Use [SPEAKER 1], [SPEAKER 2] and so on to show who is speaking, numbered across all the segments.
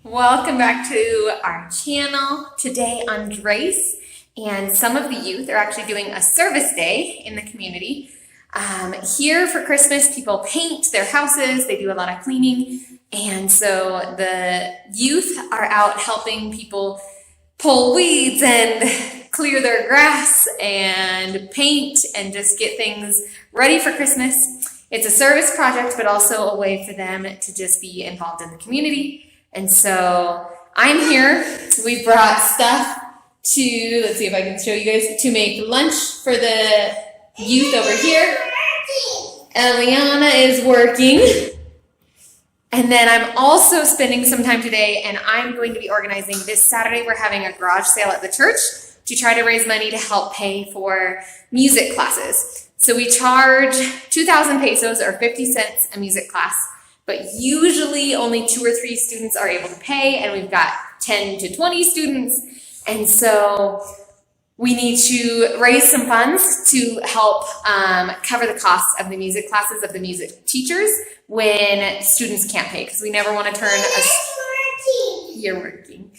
[SPEAKER 1] Welcome back to our channel. Today Andres and some of the youth are actually doing a service day in the community. Here for Christmas, people paint their houses, they do a lot of cleaning, and so the youth are out helping people pull weeds and clear their grass and paint and just get things ready for Christmas. It's a service project, but also a way for them to just be involved in the community. And so I'm here. We brought stuff to, let's see if I can show you guys, to make lunch for the youth over here. Eliana is working. And then I'm also spending some time today, and I'm going to be organizing this Saturday. We're having a garage sale at the church to try to raise money to help pay for music classes. So we charge 2,000 pesos or 50 cents a music class. But usually only 2 or 3 students are able to pay, and we've got 10 to 20 students. And so we need to raise some funds to help cover the costs of the music classes of the music teachers when students can't pay, because we never want to turn You're working.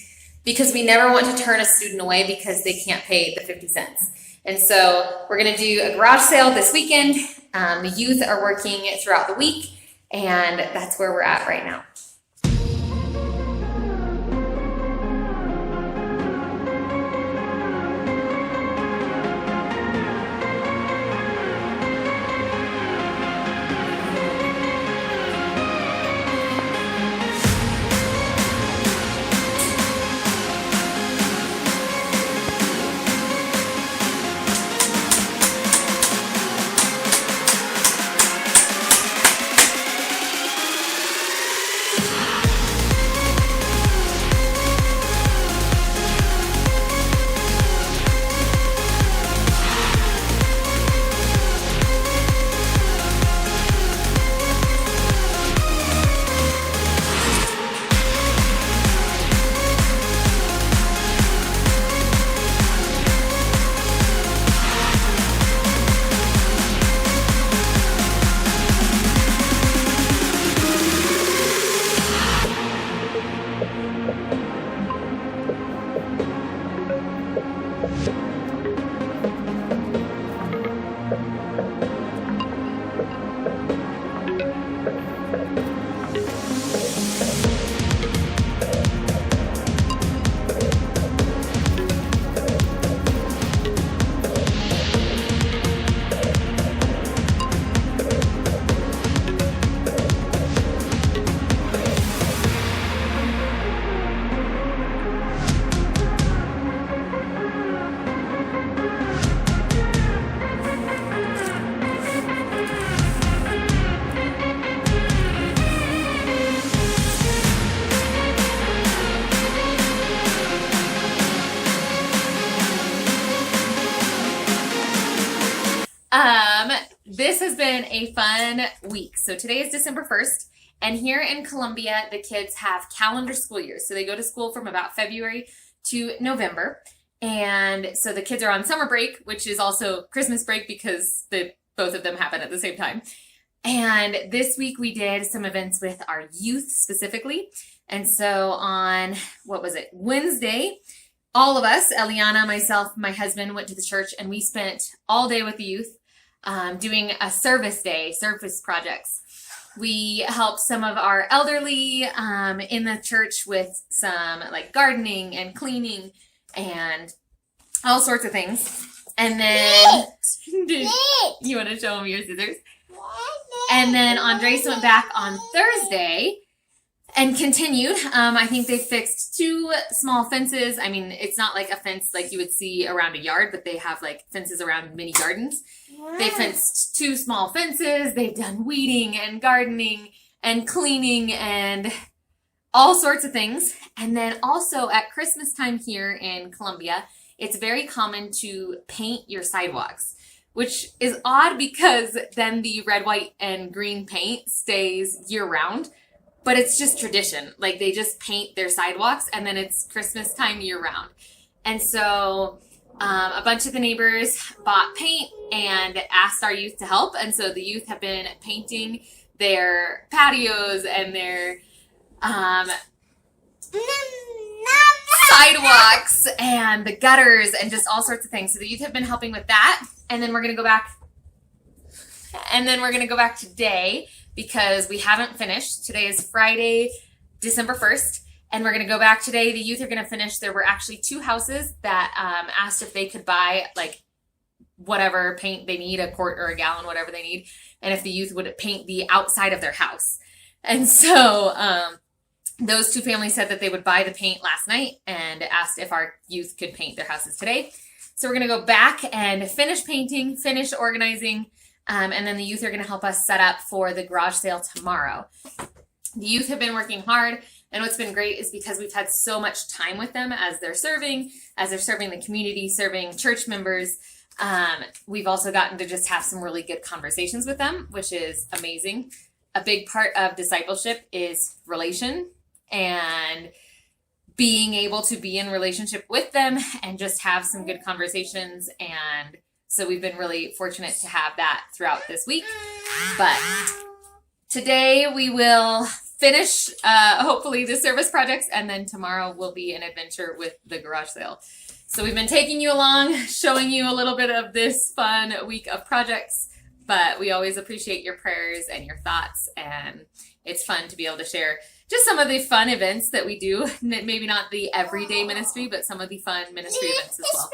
[SPEAKER 1] Because we never want to turn a student away because they can't pay the 50 cents. And so we're going to do a garage sale this weekend. The youth are working throughout the week. And that's where we're at right now. This has been a fun week. So today is December 1st, and here in Colombia, the kids have calendar school years. So they go to school from about February to November. And so the kids are on summer break, which is also Christmas break because both of them happen at the same time. And this week we did some events with our youth specifically. And so on, Wednesday, all of us, Eliana, myself, my husband, went to the church, and we spent all day with the youth doing a service projects. We helped some of our elderly in the church with some like gardening and cleaning and all sorts of things. And then you want to show them your scissors? And then Andres went back on Thursday and continued. I think they fixed 2 small fences. I mean, it's not like a fence like you would see around a yard, but they have like fences around mini gardens. They fenced 2 small fences. They've done weeding and gardening and cleaning and all sorts of things. And then also at Christmas time here in Colombia, it's very common to paint your sidewalks, which is odd because then the red, white, and green paint stays year round. But it's just tradition. Like they just paint their sidewalks, and then it's Christmas time year round. And so a bunch of the neighbors bought paint and asked our youth to help. And so the youth have been painting their patios and their sidewalks and the gutters and just all sorts of things. So the youth have been helping with that. And then we're going to go back. And then we're going to go back today because we haven't finished. Today is Friday, December 1st. And we're going to go back today. The youth are going to finish. There were actually 2 houses that asked if they could buy like whatever paint they need, a quart or a gallon, whatever they need. And if the youth would paint the outside of their house. And so those 2 families said that they would buy the paint last night and asked if our youth could paint their houses today. So we're going to go back and finish painting, finish organizing, and then the youth are going to help us set up for the garage sale tomorrow. The youth have been working hard, and what's been great is because we've had so much time with them as they're serving the community, serving church members. We've also gotten to just have some really good conversations with them, which is amazing. A big part of discipleship is relation and being able to be in relationship with them and just have some good conversations. And so we've been really fortunate to have that throughout this week. But today we will finish, hopefully, the service projects, and then tomorrow will be an adventure with the garage sale. So we've been taking you along, showing you a little bit of this fun week of projects, but we always appreciate your prayers and your thoughts, and it's fun to be able to share just some of the fun events that we do. Maybe not the everyday ministry, but some of the fun ministry events as well.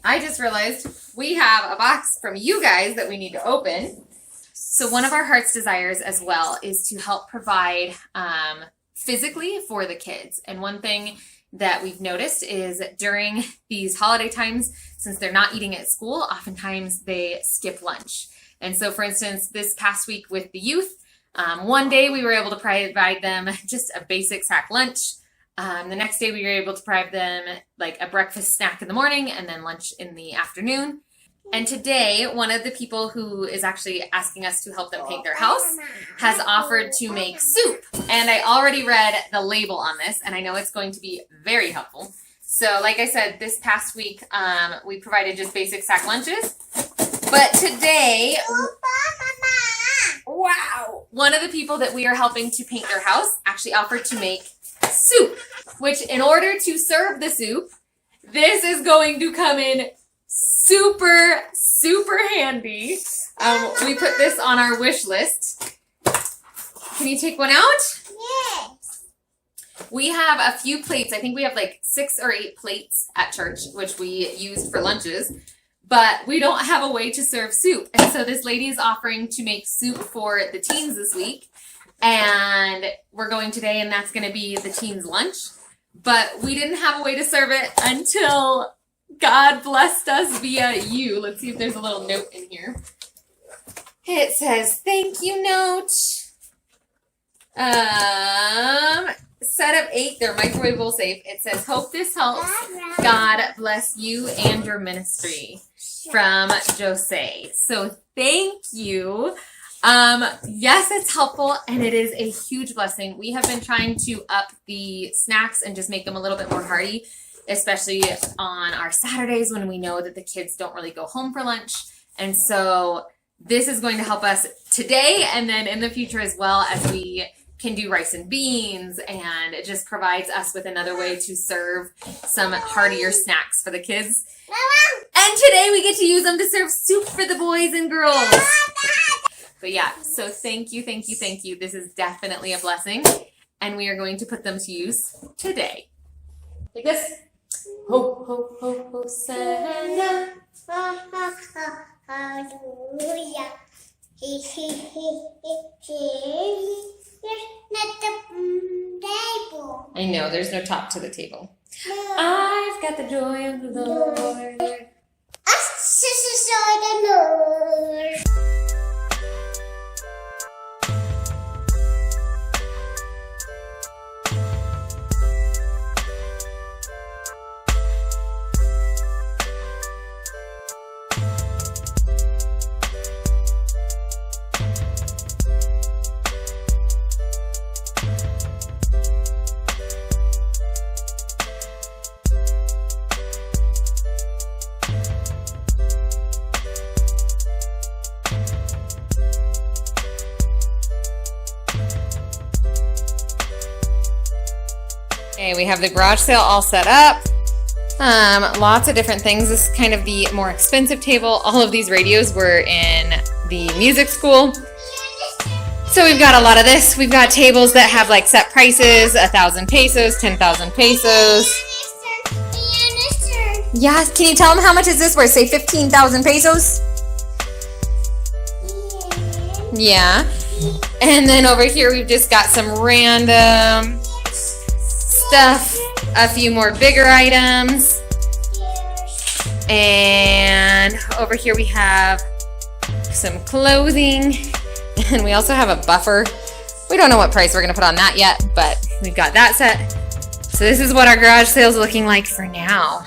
[SPEAKER 1] I just realized we have a box from you guys that we need to open. So one of our heart's desires as well is to help provide physically for the kids. And one thing that we've noticed is during these holiday times, since they're not eating at school, oftentimes they skip lunch. And so, for instance, this past week with the youth, one day we were able to provide them just a basic sack lunch. The next day we were able to provide them like a breakfast snack in the morning and then lunch in the afternoon. And today, one of the people who is actually asking us to help them paint their house has offered to make soup. And I already read the label on this, and I know it's going to be very helpful. So like I said, this past week, we provided just basic sack lunches. But today, wow, one of the people that we are helping to paint their house actually offered to make soup, which in order to serve the soup, this is going to come in super, super handy. We put this on our wish list. Can you take one out?
[SPEAKER 2] Yes.
[SPEAKER 1] We have a few plates. I think we have like 6 or 8 plates at church, which we used for lunches, but we don't have a way to serve soup. And so this lady is offering to make soup for the teens this week. And we're going today, and that's going to be the teens' lunch. But we didn't have a way to serve it until God blessed us via you. Let's see if there's a little note in here. It says, thank you note. Set up 8, they're microwavable safe. It says, hope this helps. God bless you and your ministry. From Jose. So thank you. Yes, it's helpful, and it is a huge blessing. We have been trying to up the snacks and just make them a little bit more hearty, especially on our Saturdays when we know that the kids don't really go home for lunch. And so this is going to help us today and then in the future as well, as we can do rice and beans, and it just provides us with another way to serve some heartier snacks for the kids. And today we get to use them to serve soup for the boys and girls. But yeah, so thank you, thank you, thank you. This is definitely a blessing, and we are going to put them to use today. Like this. Ho, ho, ho, Hosanna.
[SPEAKER 2] Hallelujah. There's not the table.
[SPEAKER 1] I know, there's no top to the table. I've got the joy of the Lord.
[SPEAKER 2] Us, the Lord.
[SPEAKER 1] Okay, we have the garage sale all set up. Lots of different things. This is kind of the more expensive table. All of these radios were in the music school. So we've got a lot of this. We've got tables that have like set prices, 1,000 pesos, 10,000 pesos. Yeah, can you tell them how much is this worth? Say 15,000 pesos? Yeah. And then over here we've just got some random stuff, a few more bigger items. And over here we have some clothing. And we also have a buffer. We don't know what price we're gonna put on that yet, but we've got that set. So this is what our garage sale is looking like for now.